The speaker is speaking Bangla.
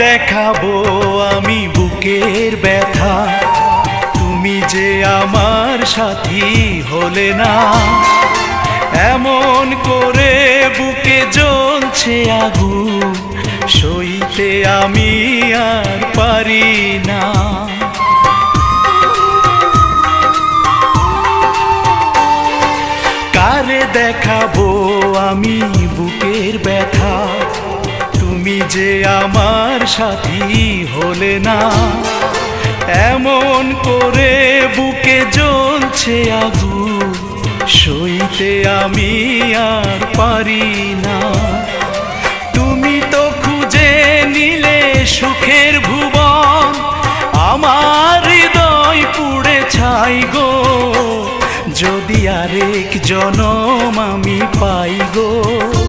দেখাবো আমি বুকের ব্যথা, তুমি যে আমার সাথী হলে না। এমন করে বুকে জ্বলছে আগুন, সইতে আমি আর পারি না। কারে দেখাবো আমি বুকের ব্যথা, তুমি যে আমার সাথী হলে না। এমন করে বুকে জ্বলছে আগুন, সইতে আমি আর পারি না। তুমি তো খুঁজে নিলে সুখের ভুবন, আমার হৃদয় পুড়ে ছাই গো। যদি আরেক জনম আমি পাই গো।